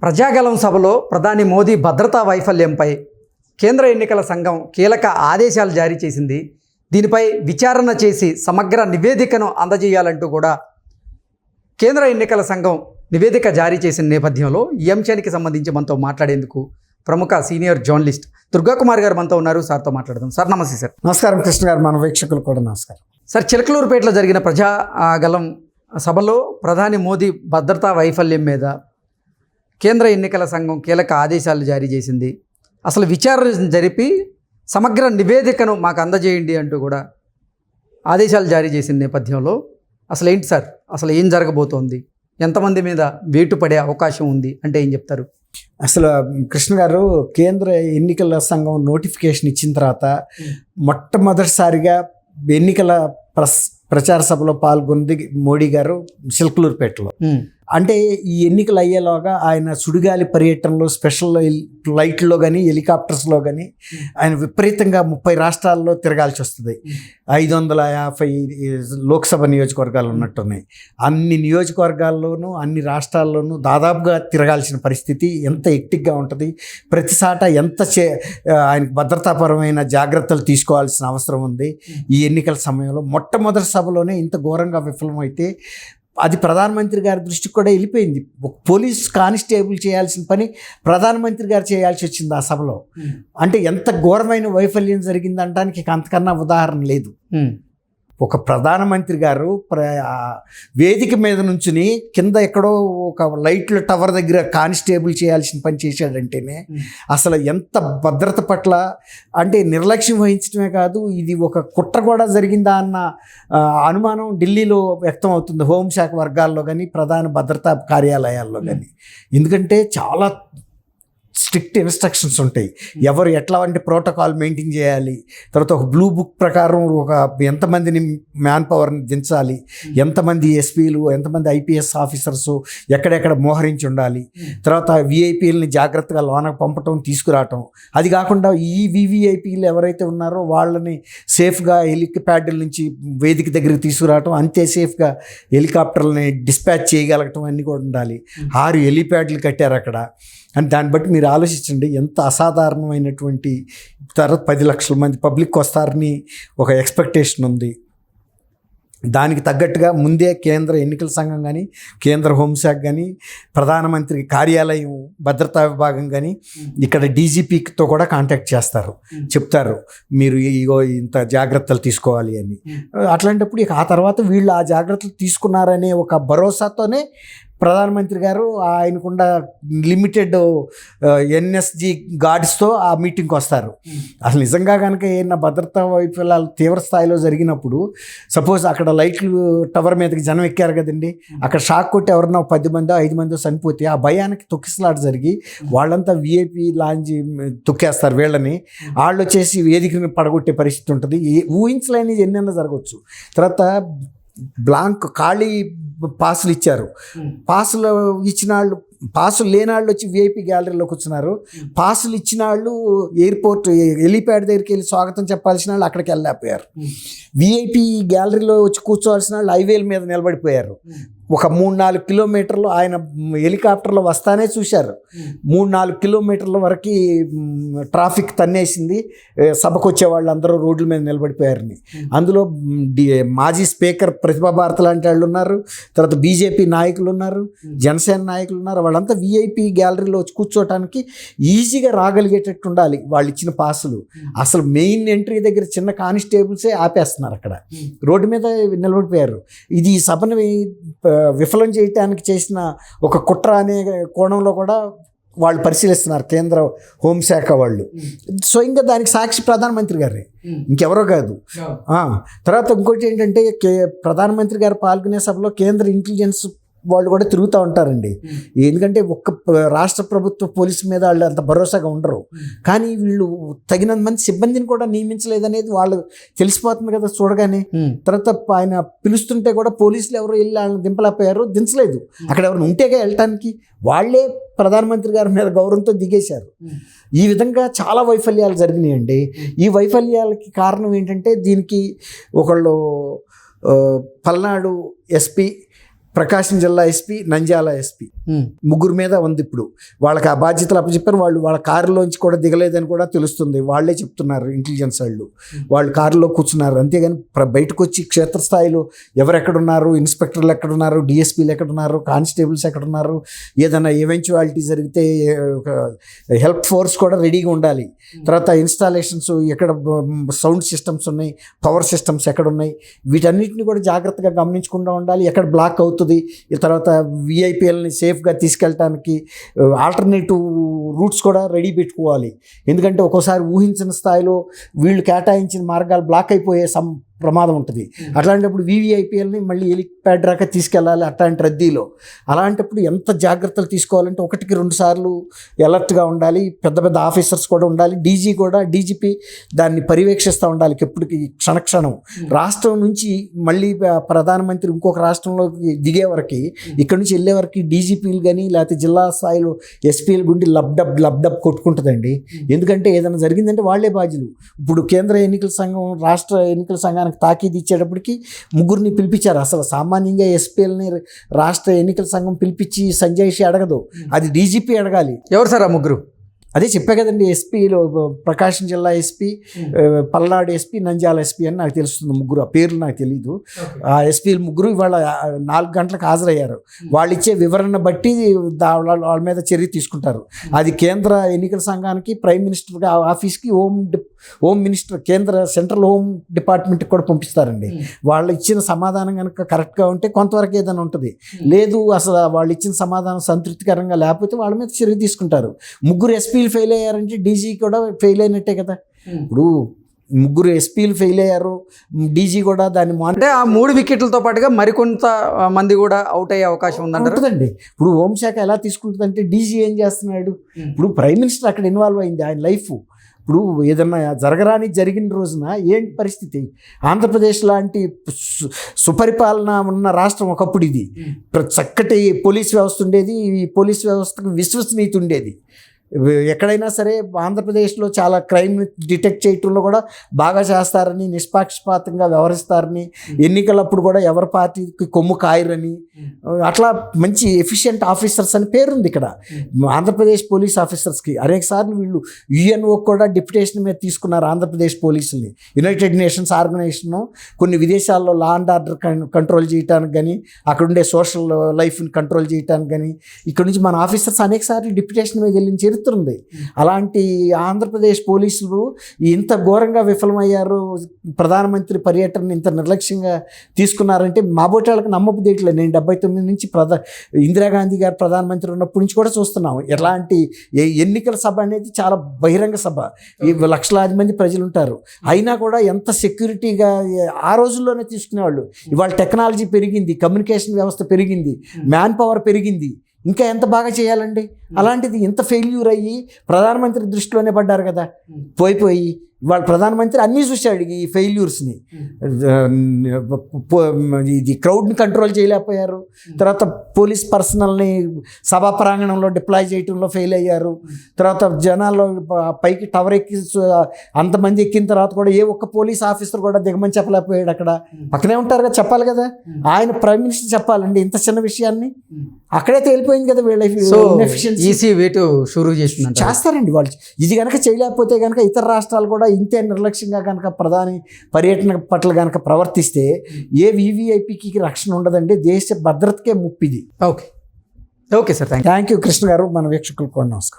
ప్రజాగలం సభలో ప్రధాని మోదీ భద్రతా వైఫల్యంపై కేంద్ర ఎన్నికల సంఘం కీలక ఆదేశాలు జారీ చేసింది. దీనిపై విచారణ చేసి సమగ్ర నివేదికను అందజేయాలంటూ కూడా కేంద్ర ఎన్నికల సంఘం నివేదిక జారీ చేసిన నేపథ్యంలో ఈ అంశానికి సంబంధించి మనతో మాట్లాడేందుకు ప్రముఖ సీనియర్ జర్నలిస్ట్ దుర్గాకుమార్ గారు మనతో ఉన్నారు. సార్తో మాట్లాడదాం. సార్ నమస్తే. సార్ నమస్కారం కృష్ణ గారు, మన వీక్షకులు కూడా నమస్కారం. సార్, చిలకలూరుపేటలో జరిగిన ప్రజాగలం సభలో ప్రధాని మోదీ భద్రతా వైఫల్యం మీద కేంద్ర ఎన్నికల సంఘం కీలక ఆదేశాలు జారీ చేసింది. అసలు విచారణ జరిపి సమగ్ర నివేదికను మాకు అందజేయండి అంటూ కూడా ఆదేశాలు జారీ చేసిన నేపథ్యంలో అసలు ఏంటి సార్, అసలు ఏం జరగబోతోంది, ఎంతమంది మీద వేటు పడే అవకాశం ఉంది అంటే ఏం చెప్తారు? అసలు కృష్ణ గారు, కేంద్ర ఎన్నికల సంఘం నోటిఫికేషన్ ఇచ్చిన తర్వాత మొట్టమొదటిసారిగా ఎన్నికల ప్రచార సభలో పాల్గొంది మోడీ గారు చిలకలూరుపేటలో. అంటే ఈ ఎన్నికలు అయ్యేలాగా ఆయన సుడిగాలి పర్యటనలో స్పెషల్ ఫ్లైట్లో కానీ హెలికాప్టర్స్లో కానీ ఆయన విపరీతంగా 30 రాష్ట్రాల్లో తిరగాల్సి వస్తుంది. 550 లోక్సభ నియోజకవర్గాలు ఉన్నట్టున్నాయి. అన్ని నియోజకవర్గాల్లోనూ అన్ని రాష్ట్రాల్లోనూ దాదాపుగా తిరగాల్సిన పరిస్థితి. ఎంత ఎక్టిక్గా ఉంటుంది, ప్రతిసాట ఎంత ఆయనకు భద్రతాపరమైన జాగ్రత్తలు తీసుకోవాల్సిన అవసరం ఉంది. ఈ ఎన్నికల సమయంలో మొట్టమొదటి సభలోనే ఇంత ఘోరంగా విఫలమైతే అది ప్రధానమంత్రి గారి దృష్టికి కూడా వెళ్ళిపోయింది. పోలీస్ కానిస్టేబుల్ చేయాల్సిన పని ప్రధానమంత్రి గారు చేయాల్సి వచ్చింది ఆ సభలో. అంటే ఎంత ఘోరమైన వైఫల్యం జరిగిందంటానికి అంతకన్నా ఉదాహరణ లేదు. ఒక ప్రధానమంత్రి గారు వేదిక మీద నుంచుని కింద ఎక్కడో ఒక లైట్ల టవర్ దగ్గర కానిస్టేబుల్ చేయాల్సిన పని చేశాడంటేనే అసలు ఎంత భద్రత పట్ల అంటే నిర్లక్ష్యం వహించడమే కాదు, ఇది ఒక కుట్ర కూడా జరిగిందా అన్న అనుమానం ఢిల్లీలో వ్యక్తం అవుతుంది, హోంశాఖ వర్గాల్లో కానీ ప్రధాన భద్రతా కార్యాలయాల్లో కానీ. ఎందుకంటే చాలా స్ట్రిక్ట్ ఇన్స్ట్రక్షన్స్ ఉంటాయి, ఎవరు ఎట్లాంటి ప్రోటోకాల్ మెయింటైన్ చేయాలి, తర్వాత ఒక బ్లూ బుక్ ప్రకారం ఒక ఎంతమందిని మ్యాన్ పవర్ని దించాలి, ఎంతమంది ఎస్పీలు ఎంతమంది ఐపీఎస్ ఆఫీసర్స్ ఎక్కడెక్కడ మోహరించి ఉండాలి, తర్వాత విఐపీలని జాగ్రత్తగా లోనకు పంపటం తీసుకురావటం. అది కాకుండా ఈ వివిఐపీలు ఎవరైతే ఉన్నారో వాళ్ళని సేఫ్గా హెలిప్యాడ్ల నుంచి వేదిక దగ్గరికి తీసుకురావటం, అంతే సేఫ్గా హెలికాప్టర్లని డిస్పాచ్ చేయగలగటం అన్నీ కూడా ఉండాలి. 6 హెలిప్యాడ్లు కట్టారు అక్కడ. అని దాన్ని బట్టి మీరు ఆలోచించండి ఎంత అసాధారణమైనటువంటి. తర్వాత 10 లక్షల మంది పబ్లిక్ వస్తారని ఒక ఎక్స్పెక్టేషన్ ఉంది. దానికి తగ్గట్టుగా ముందే కేంద్ర ఎన్నికల సంఘం కానీ కేంద్ర హోంశాఖ కానీ ప్రధానమంత్రి కార్యాలయం భద్రతా విభాగం కానీ ఇక్కడ డీజీపీతో కూడా కాంటాక్ట్ చేస్తారు, చెప్తారు మీరు ఇగో ఇంత జాగ్రత్తలు తీసుకోవాలి అని. అట్లాంటప్పుడు ఇక ఆ తర్వాత వీళ్ళు ఆ జాగ్రత్తలు తీసుకున్నారనే ఒక భరోసాతోనే ప్రధానమంత్రి గారు ఆయనకుండా లిమిటెడ్ ఎన్ఎస్జీ గార్డ్స్తో ఆ మీటింగ్కి వస్తారు. అసలు నిజంగా కనుక ఏమైనా భద్రతా వైఫల్యాలు తీవ్ర స్థాయిలో జరిగినప్పుడు, సపోజ్ అక్కడ లైట్లు టవర్ మీదకి జనం ఎక్కారు కదండి, అక్కడ షాక్ కొట్టి ఎవరన్నా 10 మందో 5 మందో చనిపోతే ఆ భయానికి తొక్కిసలాట జరిగి వాళ్ళంతా విఐపి లాంజ్ తొక్కేస్తారు వీళ్ళని. వాళ్ళు వచ్చేసి వేదికని పడగొట్టే పరిస్థితి ఉంటుంది. ఊహించలేనిది ఎన్నైనా జరగవచ్చు. తర్వాత బ్లాంక్ ఖాళీ పాసులు ఇచ్చారు. పాసులు ఇచ్చిన వాళ్ళు, పాసులు లేని వాళ్ళు వచ్చి విఐపి గ్యాలరీలోకి వచ్చినారు. పాసులు ఇచ్చిన వాళ్ళు ఎయిర్పోర్ట్ హెలిప్యాడ్ దగ్గరికి వెళ్ళి స్వాగతం చెప్పాల్సిన వాళ్ళు అక్కడికి వెళ్ళలేకపోయారు. విఐపి గ్యాలరీలో వచ్చి కూర్చోవాల్సిన వాళ్ళు హైవేల మీద నిలబడిపోయారు. ఒక 3-4 కిలోమీటర్లు ఆయన హెలికాప్టర్లో వస్తానే చూశారు. 3-4 కిలోమీటర్ల వరకు ట్రాఫిక్ తన్నేసింది. సభకు వచ్చే వాళ్ళు అందరూ రోడ్ల మీద నిలబడిపోయారని. అందులో మాజీ స్పీకర్ ప్రతిభా భారతి లాంటి వాళ్ళు ఉన్నారు, తర్వాత బీజేపీ నాయకులు ఉన్నారు, జనసేన నాయకులు ఉన్నారు. వాళ్ళంతా విఐపి గ్యాలరీలో వచ్చి కూర్చోటానికి ఈజీగా రాగలిగేటట్టు ఉండాలి వాళ్ళు ఇచ్చిన పాసులు. అసలు మెయిన్ ఎంట్రీ దగ్గర చిన్న కానిస్టేబుల్సే ఆపేస్తున్నారు, అక్కడ రోడ్డు మీద నిలబడిపోయారు. ఇది ఈ సభని విఫలం చేయటానికి చేసిన ఒక కుట్ర అనే కోణంలో కూడా వాళ్ళు పరిశీలిస్తున్నారు కేంద్ర హోంశాఖ వాళ్ళు. స్వయంగా దానికి సాక్షి ప్రధానమంత్రి గారే, ఇంకెవరో కాదు. తర్వాత ఇంకోటి ఏంటంటే ప్రధానమంత్రి గారు పాల్గొనే సభలో కేంద్ర ఇంటెలిజెన్స్ వాళ్ళు కూడా తిరుగుతూ ఉంటారండి. ఎందుకంటే ఒక్క రాష్ట్ర ప్రభుత్వ పోలీసు మీద వాళ్ళు అంత భరోసాగా ఉండరు. కానీ వీళ్ళు తగినంత మంది సిబ్బందిని కూడా నియమించలేదనేది వాళ్ళు తెలిసిపోతుంది కదా చూడగానే. తర్వాత ఆయన పిలుస్తుంటే కూడా పోలీసులు ఎవరు వెళ్ళి వాళ్ళని దింపలేకపోయారు, దించలేదు. అక్కడ ఎవరు ఉంటేగా వెళ్ళటానికి వాళ్ళే ప్రధానమంత్రి గారి మీద గౌరవంతో దిగేశారు. ఈ విధంగా చాలా వైఫల్యాలు జరిగినాయండి. ఈ వైఫల్యాలకి కారణం ఏంటంటే దీనికి ఒకళ్ళు పల్నాడు ఎస్పీ ప్రకాశం జిల్లా ఎస్పీ, నంద్యాల ఎస్పీ ముగ్గురు మీద ఉంది. ఇప్పుడు వాళ్ళకి ఆ బాధ్యతలు అప్పచెప్పారు. వాళ్ళు వాళ్ళ కారులోంచి కూడా దిగలేదని కూడా తెలుస్తుంది. వాళ్ళే చెప్తున్నారు, ఇంటెలిజెన్స్ వాళ్ళు కారులో కూర్చున్నారు. అంతేగాని బయటకు వచ్చి క్షేత్రస్థాయిలో ఎవరెక్కడున్నారు, ఇన్స్పెక్టర్లు ఎక్కడున్నారు, డిఎస్పీలు ఎక్కడున్నారు, కానిస్టేబుల్స్ ఎక్కడున్నారు, ఏదైనా ఈవెంచువాలిటీ జరిగితే హెల్ప్ ఫోర్స్ కూడా రెడీగా ఉండాలి. తర్వాత ఇన్స్టాలేషన్స్ ఎక్కడ, సౌండ్ సిస్టమ్స్ ఉన్నాయి, పవర్ సిస్టమ్స్ ఎక్కడ ఉన్నాయి, వీటన్నిటిని కూడా జాగ్రత్తగా గమనించకుండా ఉండాలి. ఎక్కడ బ్లాక్ అవుతుంది, ఈ తర్వాత విఐపీఎల్ని సేఫ్గా తీసుకెళ్ళటానికి ఆల్టర్నేటివ్ రూట్స్ కూడా రెడీ పెట్టుకోవాలి. ఎందుకంటే ఒక్కోసారి ఊహించిన స్థాయిలో వీళ్ళు కేటాయించిన మార్గాలు బ్లాక్ అయిపోయే ప్రమాదం ఉంటుంది. అట్లాంటప్పుడు వివిఐపీఎల్ని మళ్ళీ హెలిప్యాడ్ దాకా తీసుకెళ్ళాలి అట్లాంటి రద్దీలో. అలాంటప్పుడు ఎంత జాగ్రత్తలు తీసుకోవాలంటే 1-2 సార్లు అలర్ట్గా ఉండాలి. పెద్ద పెద్ద ఆఫీసర్స్ కూడా ఉండాలి. డీజీపీ దాన్ని పర్యవేక్షిస్తూ ఉండాలి ఎప్పటికీ, క్షణక్షణం. రాష్ట్రం నుంచి మళ్ళీ ప్రధానమంత్రి ఇంకొక రాష్ట్రంలోకి దిగే వరకు, ఇక్కడ నుంచి వెళ్ళే వరకు డీజీపీలు కానీ లేకపోతే జిల్లా స్థాయిలో ఎస్పీల గుండి లబ్డబ్ కొట్టుకుంటుందండి. ఎందుకంటే ఏదైనా జరిగిందంటే వాళ్లే బాధ్యులు. ఇప్పుడు కేంద్ర ఎన్నికల సంఘం రాష్ట్ర ఎన్నికల సంఘానికి తాకీదు ఇచ్చేటప్పటికి ముగ్గురిని పిలిపించారు. అసలు సామాన్యంగా ఎస్పీఎల్ని రాష్ట్ర ఎన్నికల సంఘం పిలిపించి సంజయ్ అడగదు, అది డీజీపీ అడగాలి. ఎవరు సార్ ఆ ముగ్గురు? అదే చెప్పే కదండి, ఎస్పీలో ప్రకాశం జిల్లా SP, Palnadu SP, Nandyal SP అని నాకు తెలుస్తుంది. ముగ్గురు, ఆ పేర్లు నాకు తెలీదు. ఆ ఎస్పీలు ముగ్గురు ఇవాళ 4 గంటలకు హాజరయ్యారు. వాళ్ళు ఇచ్చే వివరణ బట్టి వాళ్ళ మీద చర్య తీసుకుంటారు. అది కేంద్ర ఎన్నికల సంఘానికి, ప్రైమ్ మినిస్టర్ ఆఫీస్కి, హోమ్ మినిస్టర్, కేంద్ర సెంట్రల్ హోమ్ డిపార్ట్మెంట్కి కూడా పంపిస్తారండి. వాళ్ళు ఇచ్చిన సమాధానం కనుక కరెక్ట్గా ఉంటే కొంతవరకు ఏదైనా ఉంటుంది. లేదు అసలు వాళ్ళు ఇచ్చిన సమాధానం సంతృప్తికరంగా లేకపోతే వాళ్ళ మీద చర్య తీసుకుంటారు. ముగ్గురు ఎస్పీలు ఫెయిల్ అయ్యారంటే డీజీ కూడా ఫెయిల్ అయినట్టే కదా. ఇప్పుడు ముగ్గురు ఎస్పీలు ఫెయిల్ అయ్యారు, డీజీ కూడా దాన్ని అంటే ఆ 3 వికెట్లతో పాటుగా మరికొంత మంది కూడా అవుట్ అయ్యే అవకాశం ఉంటుందండి. ఇప్పుడు హోంశాఖ ఎలా తీసుకుంటుందంటే డీజీ ఏం చేస్తున్నాడు, ఇప్పుడు ప్రైమ్ మినిస్టర్ అక్కడ ఇన్వాల్వ్ అయింది, ఆయన లైఫ్. ఇప్పుడు ఏదన్నా జరిగిన రోజున ఏంటి పరిస్థితి? ఆంధ్రప్రదేశ్ లాంటి సుపరిపాలన ఉన్న రాష్ట్రం ఒకప్పుడు ఇది. చక్కటి పోలీస్ వ్యవస్థ ఉండేది, ఈ పోలీస్ వ్యవస్థకు విశ్వసనీయత ఉండేది. ఎక్కడైనా సరే ఆంధ్రప్రదేశ్లో చాలా క్రైమ్ డిటెక్ట్ చేయటంలో కూడా బాగా చేస్తారని, నిష్పాక్షపాతంగా వ్యవహరిస్తారని, ఎన్నికలప్పుడు కూడా ఎవరి పార్టీకి కొమ్ము కాయరని, అట్లా మంచి ఎఫిషియెంట్ ఆఫీసర్స్ అని పేరుంది ఇక్కడ ఆంధ్రప్రదేశ్ పోలీస్ ఆఫీసర్స్కి. అనేక సార్లు వీళ్ళు యుఎన్ఓ కూడా డిప్యుటేషన్ మీద తీసుకున్నారు ఆంధ్రప్రదేశ్ పోలీసుల్ని. యునైటెడ్ నేషన్స్ ఆర్గనైజేషన్ కొన్ని విదేశాల్లో లా అండ్ ఆర్డర్ కంట్రోల్ చేయడానికి కానీ, అక్కడుండే సోషల్ లైఫ్ని కంట్రోల్ చేయడానికి కానీ, ఇక్కడ నుంచి మన ఆఫీసర్స్ అనేక సార్లు డిప్యుటేషన్ మీద వెళ్ళిన చరిత్ర ఉంది. అలాంటి ఆంధ్రప్రదేశ్ పోలీసులు ఇంత ఘోరంగా విఫలమయ్యారు, ప్రధానమంత్రి పర్యటన ఇంత నిర్లక్ష్యంగా తీసుకున్నారంటే మా బోటాలకు నమ్మబుదేయట్లేదు. నేను 79 నుంచి ఇందిరాగాంధీ గారు ప్రధానమంత్రి ఉన్నప్పటి నుంచి కూడా చూస్తున్నాం. ఎలాంటి ఎన్నికల సభ అనేది చాలా బహిరంగ సభ, ఈ లక్షలాది మంది ప్రజలు ఉంటారు. అయినా కూడా ఎంత సెక్యూరిటీగా ఆ రోజుల్లోనే తీసుకునేవాళ్ళు. ఇవాళ టెక్నాలజీ పెరిగింది, కమ్యూనికేషన్ వ్యవస్థ పెరిగింది, మ్యాన్ పవర్ పెరిగింది, ఇంకా ఎంత బాగా చేయాలండి. అలాంటిది ఇంత ఫెయిల్యూర్ అయ్యి ప్రధానమంత్రి దృష్టిలోనే పడ్డారు కదా. పోయి వాళ్ళ ప్రధానమంత్రి అన్నీ చూశాడు ఈ ఫెయిల్యూర్స్ని. ఇది క్రౌడ్ని కంట్రోల్ చేయలేకపోయారు. తర్వాత పోలీస్ పర్సనల్ని సభా ప్రాంగణంలో డిప్లాయ్ చేయడంలో ఫెయిల్ అయ్యారు. తర్వాత జనాల్లో పైకి టవర్ ఎక్కి అంతమంది ఎక్కిన తర్వాత కూడా ఏ ఒక్క పోలీస్ ఆఫీసర్ కూడా దిగమని చెప్పలేకపోయాడు. అక్కడ పక్కనే ఉంటారు కదా, చెప్పాలి కదా. ఆయన ప్రైమ్ మినిస్టర్ చెప్పాలండి ఇంత చిన్న విషయాన్ని. అక్కడే తేలిపోయింది కదా వీళ్ళ చేస్తారండి వాళ్ళు. ఇది కనుక చేయలేకపోతే కనుక ఇతర రాష్ట్రాలు కూడా ఇంతే నిర్లక్ష్యంగా కనుక ప్రధాని పర్యటన పట్ల కనుక ప్రవర్తిస్తే ఏ వివిఐపికి రక్షణ ఉండదండి, దేశ భద్రతకే ముప్పిది. Okay sir, thank you Krishna garu. మన వీక్షకులకు కూడా నమస్కారం.